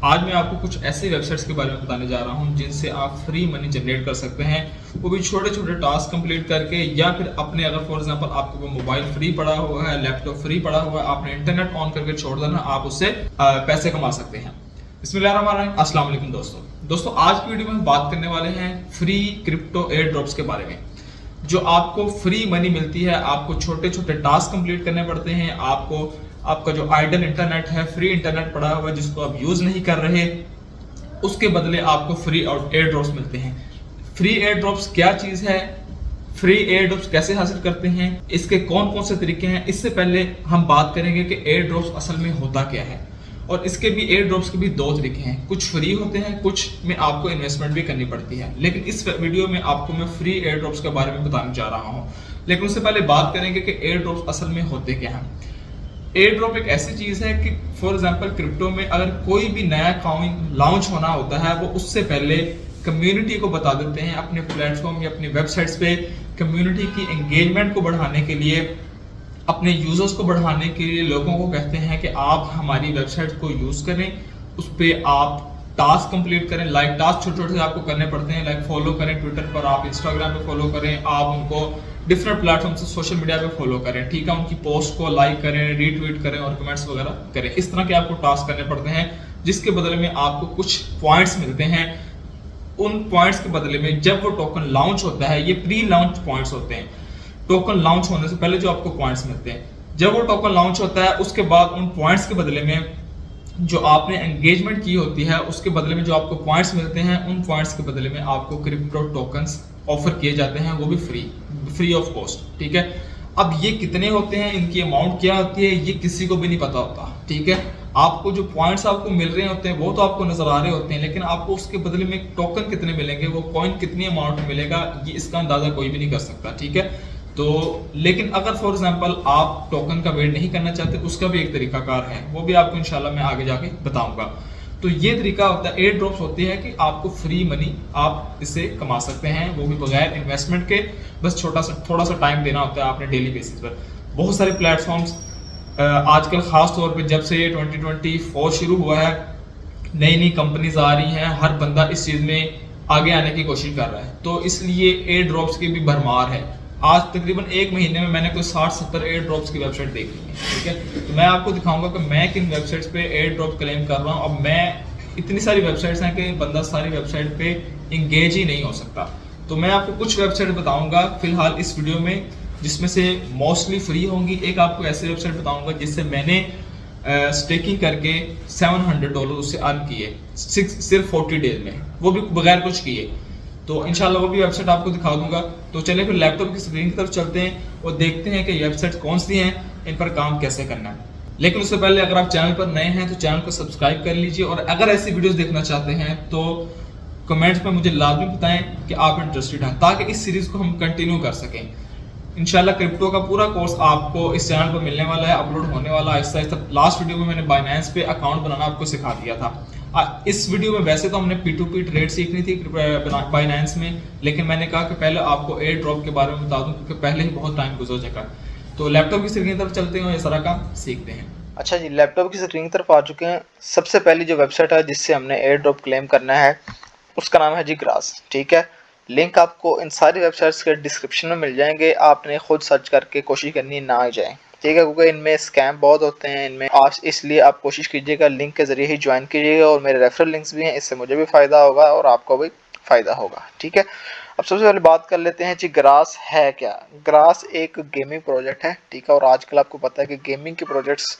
आज मैं आपको कुछ ऐसे वेबसाइट्स के बारे में बताने जा रहा हूं जिनसे आप फ्री मनी जनरेट कर सकते हैं, वो भी छोटे छोटे टास्क कंप्लीट करके, या फिर अपने अगर फॉर एग्जांपल आपको वो मोबाइल फ्री पड़ा हुआ है, लैपटॉप फ्री पड़ा हुआ है, आपने इंटरनेट ऑन करके छोड़ देना, आप उससे पैसे कमा सकते हैं। बिस्मिल्लाहिर्रहमानिर्रहीम। अस्सलाम वालेकुम दोस्तों, आज की वीडियो में हम बात करने वाले हैं फ्री क्रिप्टो एयर ड्रॉप्स के बारे में, जो आपको फ्री मनी मिलती है। आपको छोटे छोटे टास्क कंप्लीट करने पड़ते हैं। आपको आपका जो आइडल इंटरनेट है, फ्री इंटरनेट पड़ा हुआ है जिसको आप यूज नहीं कर रहे, उसके बदले आपको फ्री एयर ड्रॉप्स मिलते हैं। फ्री एयर ड्रॉप्स क्या चीज है, फ्री एयर ड्रॉप्स कैसे हासिल करते हैं, इसके कौन कौन से तरीके हैं, इससे पहले हम बात करेंगे कि एयर ड्रॉप्स असल में होता क्या है। और इसके भी एयर ड्रॉप्स के भी दो तरीके हैं, कुछ फ्री होते हैं, कुछ में आपको इन्वेस्टमेंट भी करनी पड़ती है। लेकिन इस वीडियो में आपको मैं फ्री एयर ड्रॉप्स के बारे में बताने जा रहा हूं। लेकिन उससे पहले बात करेंगे कि एयर ड्रॉप्स असल में होते क्या हैं। एयर ड्रॉप एक ऐसी चीज है कि फॉर एग्जांपल क्रिप्टो में अगर कोई भी नया कॉइन लॉन्च होना होता है, वो उससे पहले कम्युनिटी को बता देते हैं अपने प्लेटफॉर्म या अपनी वेबसाइट्स पे। कम्युनिटी की एंगेजमेंट को बढ़ाने के लिए, अपने यूजर्स को बढ़ाने के लिए लोगों को कहते हैं कि आप हमारी वेबसाइट को यूज करें, उस पर आप टास्क कंप्लीट करें। लाइक टास्क छोटे छोटे आपको करने पड़ते हैं, लाइक फॉलो करें ट्विटर पर, आप इंस्टाग्राम पे फॉलो करें, आप उनको डिफरेंट प्लेटफॉर्म से सोशल मीडिया पे फॉलो करें, ठीक है। उनकी पोस्ट को लाइक करें, रीट्वीट करें और कमेंट्स वगैरह करें। इस तरह के आपको टास्क करने पड़ते हैं, जिसके बदले में आपको कुछ पॉइंट्स मिलते हैं। उन पॉइंट्स के बदले में जब वो टोकन लॉन्च होता है, ये प्री लॉन्च पॉइंट्स होते हैं, टोकन लॉन्च होने से पहले जो आपको पॉइंट्स मिलते हैं, जब वो टोकन लॉन्च होता है उसके बाद उन पॉइंट्स के बदले में जो आपने एंगेजमेंट की होती है, उसके बदले में जो आपको पॉइंट्स मिलते हैं, उन पॉइंट्स के बदले में आपको क्रिप्टो टोकन्स ऑफर किए जाते हैं, वो भी फ्री ऑफ कॉस्ट, ठीक है। अब ये कितने होते हैं, इनकी अमाउंट क्या होती है, ये किसी को भी नहीं पता होता, ठीक है। आपको जो पॉइंट्स आपको मिल रहे होते हैं वो तो आपको नजर आ रहे होते हैं, लेकिन आपको उसके बदले में टोकन कितने मिलेंगे, वो कॉइन कितनी अमाउंट में मिलेगा, ये इसका अंदाजा कोई भी नहीं कर सकता, ठीक है। तो लेकिन अगर फॉर एग्जांपल आप टोकन का वेट नहीं करना चाहते, उसका भी एक तरीकाकार है, वो भी आपको इंशाल्लाह मैं आगे जाके बताऊंगा। तो ये तरीका होता है, एयर ड्रॉप्स होती है कि आपको फ्री मनी आप इससे कमा सकते हैं, वो भी बगैर इन्वेस्टमेंट के। बस थोड़ा सा टाइम देना होता है आपने डेली बेसिस पर। बहुत सारे प्लेटफॉर्म्स आजकल खास तौर पे जब से ये 2024 शुरू हुआ है, नई नई कंपनीज आ रही हैं, हर बंदा इस चीज में आगे आने की कोशिश कर रहा है, तो इसलिए एयर ड्रॉप्स की भी भरमार है। आज तकरीबन एक महीने में मैंने कोई 60-70 एयर ड्रॉप्स की वेबसाइट देख ली है, ठीक है। तो मैं आपको दिखाऊंगा कि मैं किन वेबसाइट्स पे एयर ड्रॉप क्लेम कर रहा हूँ। अब मैं इतनी सारी वेबसाइट्स हैं कि बंदा सारी वेबसाइट पे इंगेज ही नहीं हो सकता। तो मैं आपको कुछ वेबसाइट बताऊंगा फिलहाल इस वीडियो में, जिसमें से मोस्टली फ्री होंगी। एक आपको ऐसी वेबसाइट बताऊंगा जिससे मैंने स्टेकिंग करके $700 उससे अर्न किए सिर्फ 40 डेज में, वो भी बगैर कुछ किए। तो इंशाल्लाह वो भी वेबसाइट आपको दिखा दूंगा। तो चलिए फिर लैपटॉप की स्क्रीन की तरफ चलते हैं और देखते हैं कि ये वेबसाइट कौन सी हैं, इन पर काम कैसे करना है। लेकिन उससे पहले अगर आप चैनल पर नए हैं तो चैनल को सब्सक्राइब कर लीजिए, और अगर ऐसी वीडियोस देखना चाहते हैं तो कमेंट्स में मुझे लाजमी बताएं कि आप इंटरेस्टेड हैं, ताकि इस सीरीज को हम कंटिन्यू कर सकें। इंशाल्लाह क्रिप्टो का पूरा कोर्स आपको इस चैनल पर मिलने वाला है, अपलोड होने वाला है आहिस्ता आहिस्ता। लास्ट वीडियो में मैंने बाइनेंस पे अकाउंट बनाना आपको सिखा दिया था। इस वीडियो में वैसे तो हमने P2P ट्रेड सीखनी थी बाइनेंस में, लेकिन मैंने कहा कि पहले आपको एयर ड्रॉप के बारे में बता दूं, क्योंकि पहले ही बहुत टाइम गुजर चुका है। तो लैपटॉप की स्क्रीन की तरफ चलते हैं और ये सारा काम सीखते हैं। अच्छा जी, लैपटॉप की स्क्रीन की तरफ आ चुके हैं। सबसे पहली जो वेबसाइट है जिससे हमने एयर ड्रॉप क्लेम करना है, उसका नाम है जी ग्रास, ठीक है। लिंक आपको इन सारी वेबसाइट्स के डिस्क्रिप्शन में मिल जाएंगे, आपने खुद सर्च करके कोशिश करनी है ना आ जाए, ठीक है, क्योंकि इनमें स्कैम बहुत होते हैं इनमें। आज इसलिए आप कोशिश कीजिएगा लिंक के जरिए ही ज्वाइन कीजिएगा, और मेरे रेफरल लिंक्स भी हैं, इससे मुझे भी फ़ायदा होगा और आपको भी फ़ायदा होगा, ठीक है। अब सबसे पहले बात कर लेते हैं जी, ग्रास है क्या। ग्रास एक गेमिंग प्रोजेक्ट है, ठीक है, और आजकल आपको पता है कि गेमिंग के प्रोजेक्ट्स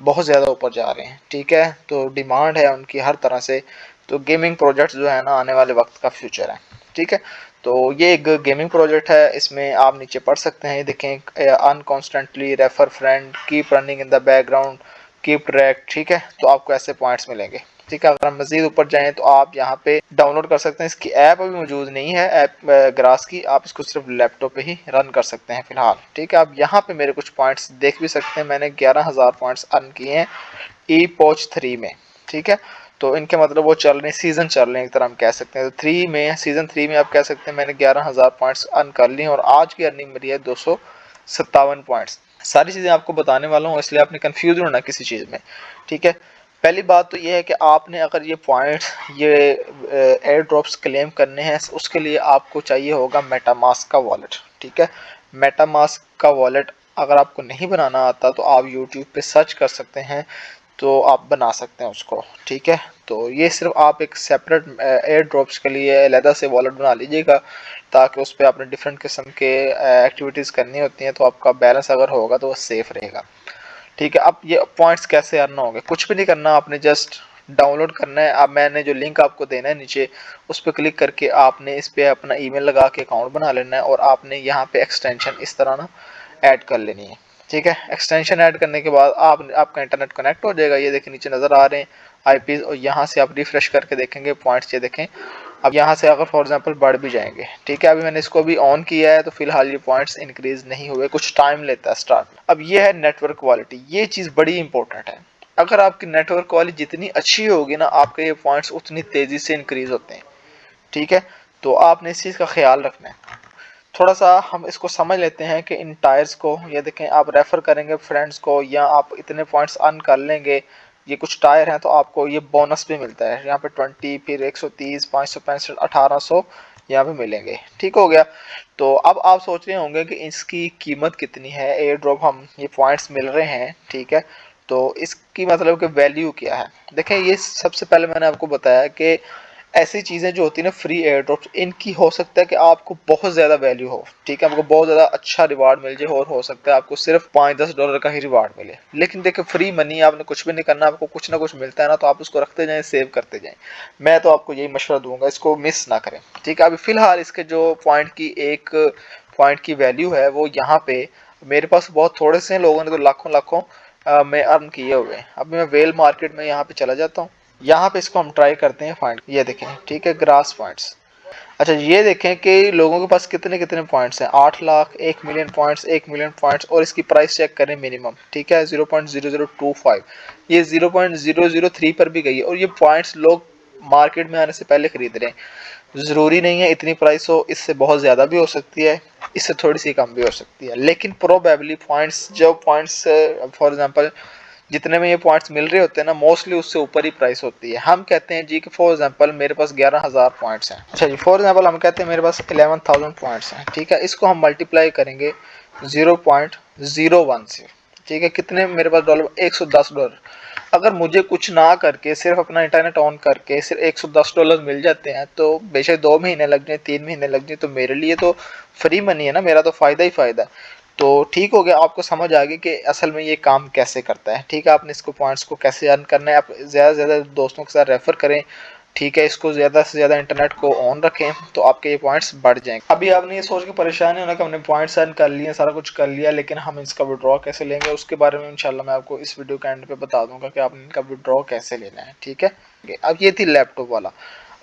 बहुत ज़्यादा ऊपर जा रहे हैं, ठीक है। तो डिमांड है उनकी हर तरह से। तो गेमिंग प्रोजेक्ट्स जो है ना, आने वाले वक्त का फ्यूचर है, ठीक है। तो ये एक गेमिंग प्रोजेक्ट है, इसमें आप नीचे पढ़ सकते हैं, ये देखें, earn constantly, refer friend, keep running in the background, keep track, ठीक है। तो आपको ऐसे पॉइंट्स मिलेंगे, ठीक है। अगर हम मजीद ऊपर जाएं तो आप यहाँ पे डाउनलोड कर सकते हैं। इसकी ऐप अभी मौजूद नहीं है, ऐप ग्रास की, आप इसको सिर्फ लैपटॉप पे ही रन कर सकते हैं फिलहाल, ठीक है। आप यहाँ पे मेरे कुछ पॉइंट्स देख भी सकते हैं, मैंने 11,000 पॉइंट्स अर्न किए हैं ई पोच 3 में, ठीक है। तो इनके मतलब वो चल रहे हैं, सीजन चल रहे हैं एक तरह हम कह सकते हैं। तो 3 में, सीजन 3 में आप कह सकते हैं मैंने 11,000 पॉइंट्स अर्न कर लिए, और आज की अर्निंग मेरी है 257 पॉइंट्स। सारी चीज़ें आपको बताने वाला हूँ, इसलिए आपने कंफ्यूज होना किसी चीज़ में, ठीक है। पहली बात तो ये है कि आपने अगर ये पॉइंट्स ये एयर ड्रॉप्स क्लेम करने हैं उसके लिए आपको चाहिए होगा मेटामास्क का वॉलेट। ठीक है, मेटामास्क का वॉलेट अगर आपको नहीं बनाना आता तो आप यूट्यूब पे सर्च कर सकते हैं, तो आप बना सकते हैं उसको। ठीक है, तो ये सिर्फ आप एक सेपरेट एयर ड्रॉप्स के लिए अलहदा से वॉलेट बना लीजिएगा, ताकि उस पर आपने डिफरेंट किस्म के एक्टिविटीज़ करनी होती हैं, तो आपका बैलेंस अगर होगा तो वो सेफ रहेगा। ठीक है, अब ये पॉइंट्स कैसे अर्न होंगे, कुछ भी नहीं करना, आपने जस्ट डाउनलोड करना है। अब मैंने जो लिंक आपको देना है नीचे, उस पर क्लिक करके आपने इस पर अपना ईमेल लगा के अकाउंट बना लेना है, और आपने यहाँ पे एक्सटेंशन इस तरह ना ऐड कर लेनी है। ठीक है, एक्सटेंशन ऐड करने के बाद आपका इंटरनेट कनेक्ट हो जाएगा। ये देखिए नीचे नज़र आ रहे हैं आईपीज, और यहाँ से आप रिफ्रेश करके देखेंगे पॉइंट्स, ये देखें अब यहाँ से अगर फॉर एग्जांपल बढ़ भी जाएंगे। ठीक है, अभी मैंने इसको भी ऑन किया है तो फिलहाल ये पॉइंट्स इंक्रीज नहीं हुए, कुछ टाइम लेता है स्टार्ट में। अब ये है नेटवर्क क्वालिटी, ये चीज़ बड़ी इंपॉर्टेंट है। अगर आपकी नेटवर्क क्वालिटी जितनी अच्छी होगी ना, आपके ये पॉइंट्स उतनी तेज़ी से इंक्रीज होते हैं। ठीक है, तो आपने इस चीज़ का ख्याल रखना है। थोड़ा सा हम इसको समझ लेते हैं कि इन टायर्स को, ये देखें आप रेफ़र करेंगे फ्रेंड्स को, या आप इतने पॉइंट्स अर्न कर लेंगे, ये कुछ टायर हैं तो आपको ये बोनस भी मिलता है यहाँ पे 20, फिर 130, 565, 1800 यहाँ पे मिलेंगे। ठीक हो गया। तो अब आप सोच रहे होंगे कि इसकी कीमत कितनी है, एयर ड्रॉप हम ये पॉइंट्स मिल रहे हैं। ठीक है, तो इसकी मतलब कि वैल्यू क्या है। देखें, ये सबसे पहले मैंने आपको बताया कि ऐसी चीज़ें जो होती है ना फ्री एयर ड्रॉप्स, इनकी हो सकता है कि आपको बहुत ज़्यादा वैल्यू हो। ठीक है, आपको बहुत ज़्यादा अच्छा रिवार्ड मिल जाए, और हो सकता है आपको सिर्फ $5-10 का ही रिवार्ड मिले। लेकिन देखिए, फ्री मनी, आपने कुछ भी नहीं करना, आपको कुछ ना कुछ मिलता है ना, तो आप उसको रखते जाएं, सेव करते जाएं। मैं तो आपको यही मशवरा दूंगा, इसको मिस ना करें। ठीक है, अभी फ़िलहाल इसके जो एक पॉइंट की वैल्यू है वो यहाँ पे मेरे पास बहुत थोड़े से हैं, लोगों ने तो लाखों लाखों में अर्न किए हुए हैं। अब मैं वेल मार्केट में यहाँ पे चला जाता हूँ, यहाँ पे इसको हम ट्राई करते हैं फाइंड। ये देखें, ठीक है, ग्रास पॉइंट्स। अच्छा, ये देखें कि लोगों के पास कितने कितने पॉइंट्स हैं, 8 lakh, 1 million points, 1 million points, और इसकी प्राइस चेक करें मिनिमम। ठीक है, 0.0025, ये 0.003 पर भी गई है, और ये पॉइंट्स लोग मार्केट में आने से पहले खरीद रहे हैं। ज़रूरी नहीं है इतनी प्राइस हो, इससे बहुत ज़्यादा भी हो सकती है, इससे थोड़ी सी कम भी हो सकती है, लेकिन प्रोबेबली पॉइंट्स, जो पॉइंट्स फॉर एग्जांपल जितने में ये पॉइंट्स मिल रहे होते हैं ना, मोस्टली उससे ऊपर ही प्राइस होती है। हम कहते हैं जी कि फॉर एग्जांपल मेरे पास 11,000 पॉइंट्स हैं। अच्छा जी, फॉर एग्जांपल हम कहते हैं मेरे पास 11,000 पॉइंट्स हैं। ठीक है, इसको हम मल्टीप्लाई करेंगे 0.01 से। ठीक है, कितने मेरे पास डॉलर, $110। अगर मुझे कुछ ना करके सिर्फ अपना इंटरनेट ऑन करके सिर्फ $110 मिल जाते हैं, तो बेशक 2 महीने लग जाए, 3 महीने लग जाए, तो मेरे लिए तो फ्री मनी है ना, मेरा तो फ़ायदा ही फ़ायदा है। तो ठीक हो गया, आपको समझ आ गई कि असल में ये काम कैसे करता है। ठीक है, आपने इसको पॉइंट्स को कैसे अर्न करना है, आप ज़्यादा से ज़्यादा दोस्तों के साथ रेफ़र करें। ठीक है, इसको ज़्यादा से ज़्यादा इंटरनेट को ऑन रखें, तो आपके ये पॉइंट्स बढ़ जाएंगे। अभी आपने ये सोच के परेशान नहीं होना कि हमने पॉइंट्स अर्न कर लिए, सारा कुछ कर लिया, लेकिन हम इसका विड्रॉ कैसे लेंगे, उसके बारे में इंशाल्लाह मैं आपको इस वीडियो के एंड पे बता दूंगा कि आपने इनका विड्रॉ कैसे लेना है। ठीक है, अब ये थी लैपटॉप वाला।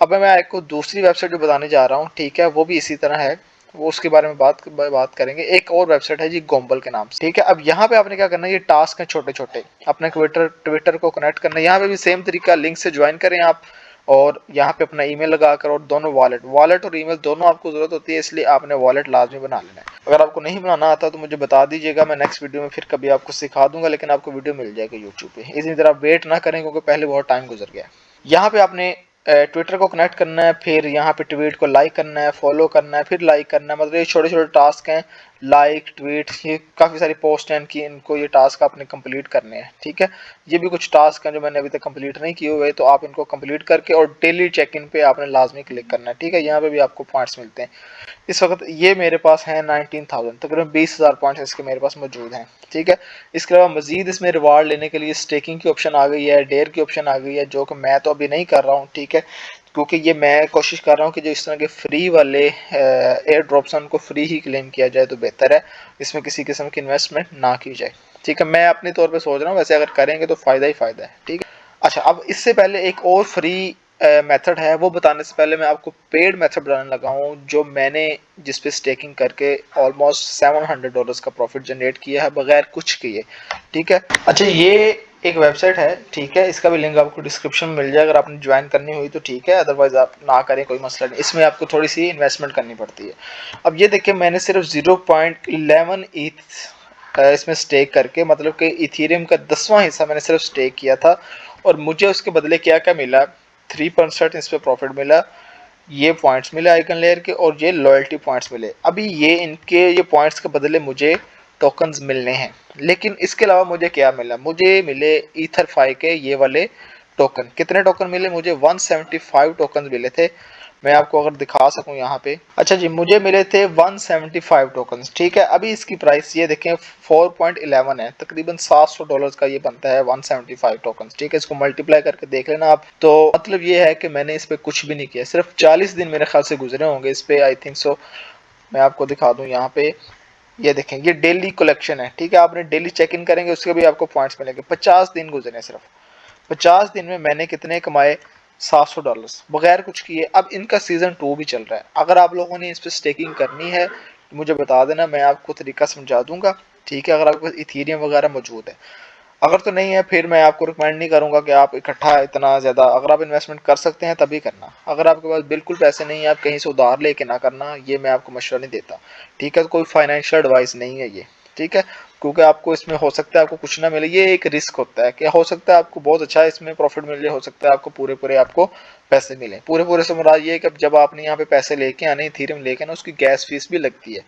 अब मैं आपको दूसरी वेबसाइट जो बताने जा रहा हूँ, ठीक है, वो भी इसी तरह है, वो उसके बारे में बात करेंगे। एक और वेबसाइट है जी गोम्बल के नाम से। ठीक है, अब यहाँ पे आपने क्या करना है, ये टास्क है छोटे छोटे, अपने ट्विटर को कनेक्ट करना है। यहाँ पे भी सेम तरीका, लिंक से ज्वाइन करें आप, और यहाँ पे अपना ईमेल लगाकर, और दोनों वॉलेट और ईमेल दोनों आपको जरूरत होती है, इसलिए आपने वॉलेट लाजमी बना लेना है। अगर आपको नहीं बनाना आता तो मुझे बता दीजिएगा, मैं नेक्स्ट वीडियो में फिर कभी आपको सिखा दूंगा, लेकिन आपको वीडियो मिल जाएगी यूट्यूब पे। इसी तरह वेट ना करें, क्योंकि पहले बहुत टाइम गुजर गया। यहाँ पे आपने ट्विटर को कनेक्ट करना है, फिर यहाँ पे ट्वीट को लाइक करना है, फॉलो करना है, फिर लाइक करना है। मतलब ये छोटे छोटे टास्क हैं, लाइक, ट्वीट, ये काफ़ी सारी पोस्ट हैं कि इनको, ये टास्क आपने कंप्लीट करने हैं। ठीक है, ये भी कुछ टास्क हैं जो मैंने अभी तक कंप्लीट नहीं किए हुए, तो आप इनको कंप्लीट करके और डेली चेक इन पे आपने लाजमी क्लिक करना है। ठीक है, यहाँ पे भी आपको पॉइंट्स मिलते हैं। इस वक्त ये मेरे पास हैं 19,000, तकरीबन 20,000 पॉइंट्स इसके मेरे पास मौजूद हैं। ठीक है, इसके अलावा मजीद इसमें रिवार्ड लेने के लिए स्टेकिंग की ऑप्शन आ गई है, डेयर की ऑप्शन आ गई है, जो कि मैं तो अभी नहीं कर रहा हूँ। ठीक है, क्योंकि ये मैं कोशिश कर रहा हूँ कि जो इस तरह के फ्री वाले एयर ड्रॉप्स हैं उनको फ्री ही क्लेम किया जाए तो बेहतर है, इसमें किसी किस्म की इन्वेस्टमेंट ना की जाए। ठीक है, मैं अपने तौर पे सोच रहा हूँ, वैसे अगर करेंगे तो फ़ायदा ही फ़ायदा है। ठीक है, अच्छा, अब इससे पहले एक और फ्री मेथड है, वो बताने से पहले मैं आपको पेड मेथड बताने लगा हूँ, जो मैंने जिस पे स्टेकिंग करके ऑलमोस्ट $700 का प्रॉफिट जनरेट किया है बगैर कुछ किए। ठीक है, अच्छा, ये एक वेबसाइट है। ठीक है, इसका भी लिंक आपको डिस्क्रिप्शन में मिल जाए, अगर आपने ज्वाइन करनी हुई तो ठीक है, अदरवाइज आप ना करें, कोई मसला नहीं। इसमें आपको थोड़ी सी इन्वेस्टमेंट करनी पड़ती है। अब ये देखिए, मैंने सिर्फ 0.11 ईथ इसमें स्टेक करके, मतलब कि इथेरियम का 10वां हिस्सा मैंने सिर्फ स्टेक किया था, और मुझे उसके बदले क्या क्या मिला, 3% इस पे प्रॉफिट मिला, ये पॉइंट्स मिले आइकन लेयर के, और ये लॉयल्टी पॉइंट्स मिले। अभी ये पॉइंट्स के बदले मुझे टोकन्स मिलने हैं। लेकिन इसके अलावा मुझे क्या मिला, मुझे मिले ईथर 5 के ये वाले टोकन। कितने टोकन मिले मुझे, 175 टोकन मिले थे। मैं आपको अगर दिखा सकूं यहाँ पे, अच्छा जी, मुझे मिले थे 175 टोकन, ठीक है। अभी इसकी प्राइस ये देखें 4.11 है, तकरीबन $700 का ये बनता है 175 टोकन, ठीक है। इसको मल्टीप्लाई करके देख लेना आप। तो मतलब ये है कि मैंने इस पे कुछ भी नहीं किया, सिर्फ 40 दिन मेरे ख्याल से गुजरे होंगे इस पे, आई थिंक सो। मैं आपको दिखा दूं यहाँ पे, ये देखें ये डेली कलेक्शन है, ठीक है। आपने डेली चेक इन करेंगे उसके भी आपको पॉइंट्स मिलेंगे। 50 दिन गुजरे, सिर्फ 50 दिन में मैंने कितने कमाए, $700 बगैर कुछ किए। अब इनका सीजन 2 भी चल रहा है। अगर आप लोगों ने इस पर स्टेकिंग करनी है तो मुझे बता देना, मैं आपको तरीका समझा दूंगा, ठीक है। अगर आपके पास इथीरियम वगैरह मौजूद है, अगर तो नहीं है फिर मैं आपको रिकमेंड नहीं करूंगा कि आप इकट्ठा इतना ज़्यादा, अगर आप इन्वेस्टमेंट कर सकते हैं तभी करना। अगर आपके पास बिल्कुल पैसे नहीं है, आप कहीं से उधार लेके ना करना, ये मैं आपको मशवरा नहीं देता, ठीक है। कोई फाइनेंशियल एडवाइस नहीं है ये, ठीक है। क्योंकि आपको इसमें हो सकता है आपको कुछ ना मिले, ये एक रिस्क होता है कि हो सकता है आपको बहुत अच्छा इसमें प्रॉफिट मिल जाए, हो सकता है आपको पूरे पूरे आपको पैसे मिले। पूरे पूरे से मुराद ये है कि जब आपने यहाँ पे पैसे लेके आने, इथीरियम लेके आना, उसकी गैस फीस भी लगती है,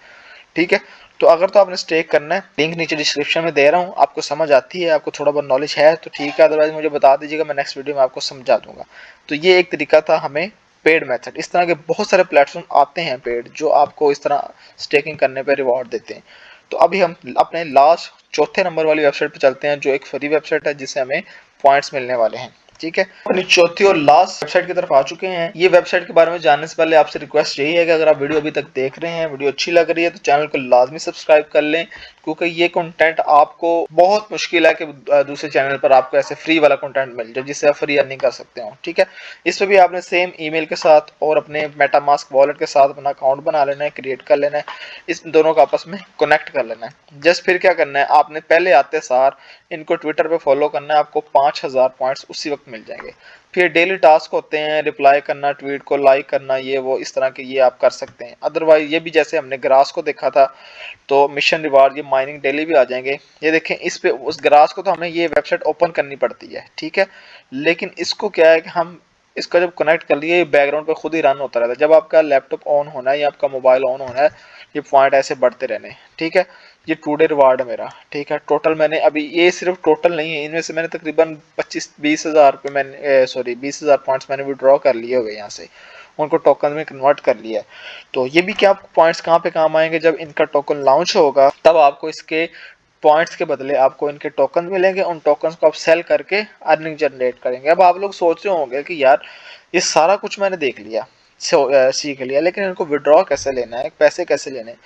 ठीक है। तो अगर तो आपने स्टेक करना है, लिंक नीचे डिस्क्रिप्शन में दे रहा हूँ, आपको समझ आती है, आपको थोड़ा बहुत नॉलेज है तो ठीक है, अदरवाइज मुझे बता दीजिएगा, मैं नेक्स्ट वीडियो में आपको समझा दूंगा। तो ये एक तरीका था हमें पेड मेथड। इस तरह के बहुत सारे प्लेटफॉर्म आते हैं पेड, जो आपको इस तरह स्टेकिंग करने पर रिवॉर्ड देते हैं। तो अभी हम अपने लास्ट चौथे नंबर वाली वेबसाइट पर चलते हैं, जो एक फ्री वेबसाइट है जिससे हमें पॉइंट्स मिलने वाले हैं, ठीक है। अपनी चौथी और लास्ट वेबसाइट की तरफ आ चुके हैं। ये वेबसाइट के बारे में जानने से पहले आपसे रिक्वेस्ट यही है कि अगर आप वीडियो अभी तक देख रहे हैं, वीडियो अच्छी लग रही है तो चैनल को लाजमी सब्सक्राइब कर लें, क्योंकि ये कंटेंट आपको बहुत मुश्किल है कि दूसरे चैनल पर आपको ऐसे फ्री वाला कंटेंट मिल जाए जिससे आप फ्री अर्निंग कर सकते हो, ठीक है। इस पर भी आपने सेम ईमेल के साथ और अपने मेटामास्क वॉलेट के साथ अपना अकाउंट बना लेना है, क्रिएट कर लेना है, इस दोनों को आपस में कनेक्ट कर लेना है। जस्ट फिर क्या करना है, आपने पहले आते सार इनको ट्विटर पे फॉलो करना है, आपको 5000 पॉइंट्स उसी वक्त मिल जाएंगे। फिर डेली टास्क होते हैं, रिप्लाई करना, ट्वीट को लाइक करना, ये वो इस तरह के ये आप कर सकते हैं। अदरवाइज ये भी जैसे हमने ग्रास को देखा था, तो मिशन रिवार्ड, ये माइनिंग डेली भी आ जाएंगे। ये देखें, इस पे उस ग्रास को तो हमें ये वेबसाइट ओपन करनी पड़ती है, ठीक है। लेकिन इसको क्या है कि हम इसका जब कनेक्ट कर लिए, बैकग्राउंड पे खुद ही रन होता रहता है। जब आपका लैपटॉप ऑन होना है या आपका मोबाइल ऑन होना है, ये पॉइंट ऐसे बढ़ते रहने, ठीक है। ये टुडे रिवार्ड है मेरा, ठीक है। टोटल मैंने अभी, ये सिर्फ टोटल नहीं है, इनमें से मैंने तकरीबन 25-20 हज़ार रुपये मैंने सॉरी 20,000 पॉइंट्स मैंने विड्रॉ कर लिए हुए यहाँ से, उनको टोकन में कन्वर्ट कर लिया है। तो ये भी क्या पॉइंट्स कहाँ पे काम आएंगे, जब इनका टोकन लॉन्च होगा तब आपको इसके पॉइंट्स के बदले आपको इनके टोकन मिलेंगे। उन टोकन्स को आप सेल करके अर्निंग जनरेट करेंगे। अब आप लोग सोच रहे होंगे कि यार ये सारा कुछ मैंने देख लिया, सीख लिया, लेकिन इनको विड्रॉ कैसे लेना है, पैसे कैसे लेने हैं।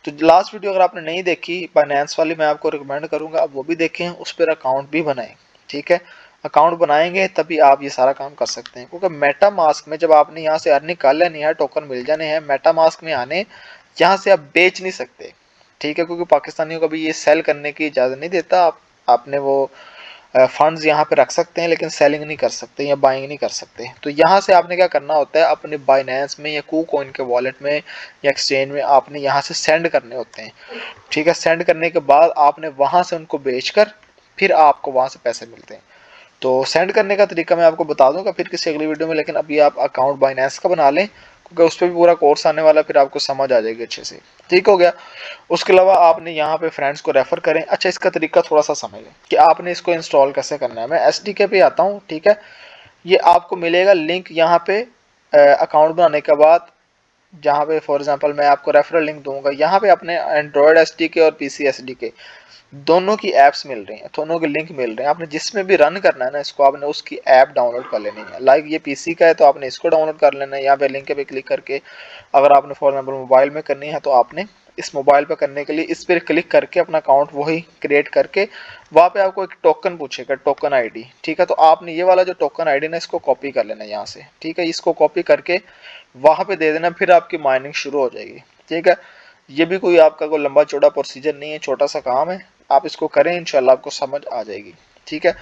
तो लास्ट वीडियो अगर आपने नहीं देखी बाइनेंस वाली, मैं आपको रिकमेंड करूंगा आप वो भी देखें, उस पर अकाउंट भी बनाएं, ठीक है। अकाउंट बनाएंगे तभी आप ये सारा काम कर सकते हैं, क्योंकि मेटा मास्क में जब आपने यहाँ से अर्निंग कर लेनी है, टोकन मिल जाने हैं, मेटा मास्क में आने, यहाँ से आप बेच नहीं सकते, ठीक है। क्योंकि पाकिस्तानियों को भी ये सेल करने की इजाज़त नहीं देता। आपने वो फंड्स यहाँ पे रख सकते हैं, लेकिन सेलिंग नहीं कर सकते या बाइंग नहीं कर सकते। तो यहाँ से आपने क्या करना होता है, अपने बाइनेंस में या कूकॉइन के वॉलेट में या एक्सचेंज में आपने यहाँ से सेंड करने होते हैं, ठीक है। सेंड करने के बाद आपने वहाँ से उनको बेचकर फिर आपको वहाँ से पैसे मिलते हैं। तो सेंड करने का तरीका मैं आपको बता दूंगा फिर किसी अगली वीडियो में, लेकिन अभी आप अकाउंट बाइनेंस का बना लें, क्योंकि उस पर भी पूरा कोर्स आने वाला, फिर आपको समझ आ जाएगी अच्छे से, ठीक हो गया। उसके अलावा आपने यहाँ पे फ्रेंड्स को रेफर करें। अच्छा, इसका तरीका थोड़ा सा समझ लें कि आपने इसको इंस्टॉल कैसे करना है। मैं एसडीके पे आता हूँ, ठीक है। ये आपको मिलेगा लिंक यहाँ पे अकाउंट बनाने के बाद, जहाँ पे फॉर एग्जांपल मैं आपको रेफरल लिंक दूंगा, यहाँ पे अपने एंड्रॉयड एसडीके और पीसी एसडीके दोनों की ऐप्स मिल रही हैं, दोनों के लिंक मिल रहे हैं। आपने जिसमें भी रन करना है ना इसको, आपने उसकी ऐप डाउनलोड कर लेनी है। लाइक ये पीसी का है तो आपने इसको डाउनलोड कर लेना है, यहाँ पे लिंक पे क्लिक करके। अगर आपने फॉर एग्जाम्पल मोबाइल में करनी है तो आपने इस मोबाइल पे करने के लिए इस पर क्लिक करके अपना अकाउंट वही क्रिएट करके, वहाँ पे आपको एक टोकन पूछेगा, टोकन आईडी, ठीक है। तो आपने ये वाला जो टोकन आईडी ना, इसको कॉपी कर लेना है यहाँ से, ठीक है। इसको कॉपी करके वहाँ पे दे देना, फिर आपकी माइनिंग शुरू हो जाएगी, ठीक है। ये भी कोई आपका कोई लंबा चौड़ा प्रोसीजर नहीं है, छोटा सा काम है, आप इसको करें, इंशाल्लाह आपको समझ आ जाएगी, ठीक है।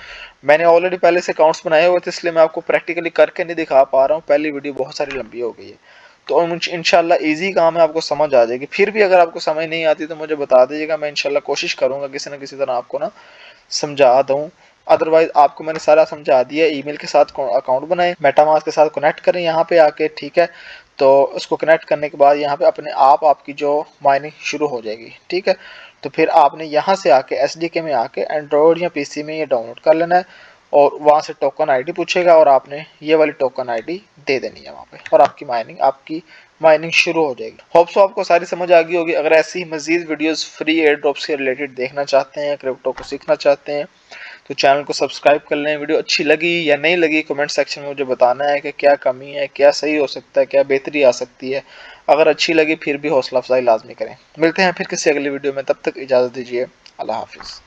मैंने ऑलरेडी पहले से अकाउंट्स बनाए हुए थे, इसलिए मैं आपको प्रैक्टिकली करके नहीं दिखा पा रहा हूँ, पहली वीडियो बहुत सारी लंबी हो गई है। तो इंशाल्लाह इजी काम है, आपको समझ आ जाएगी। फिर भी अगर आपको समझ नहीं आती तो मुझे बता दीजिएगा, मैं इंशाल्लाह कोशिश करूंगा किसी ना किसी तरह आपको ना समझा दूँ, अदरवाइज आपको मैंने सारा समझा दिया। ईमेल के साथ अकाउंट बनाएं, मेटामास्क के साथ कनेक्ट करें यहाँ पे आके, ठीक है। तो उसको कनेक्ट करने के बाद यहाँ पे अपने आप आपकी जो माइनिंग शुरू हो जाएगी, ठीक है। तो फिर आपने यहाँ से आके एसडीके में आके एंड्रॉयड या पीसी में ये डाउनलोड कर लेना है और वहाँ से टोकन आईडी पूछेगा और आपने ये वाली टोकन आईडी दे देनी है वहाँ पे और आपकी माइनिंग शुरू हो जाएगी। होप सो आपको सारी समझ आ गई होगी। अगर ऐसी ही मजीद वीडियोस फ्री एयर ड्रॉप्स के रिलेटेड देखना चाहते हैं, क्रिप्टो को सीखना चाहते हैं, तो चैनल को सब्सक्राइब कर लें। वीडियो अच्छी लगी या नहीं लगी कमेंट सेक्शन में मुझे बताना है कि क्या कमी है, क्या सही हो सकता है, क्या बेहतरी आ सकती है। अगर अच्छी लगी फिर भी हौसला अफजाई लाजमी करें। मिलते हैं फिर किसी अगली वीडियो में, तब तक इजाज़त दीजिए। अल्लाह हाफिज़।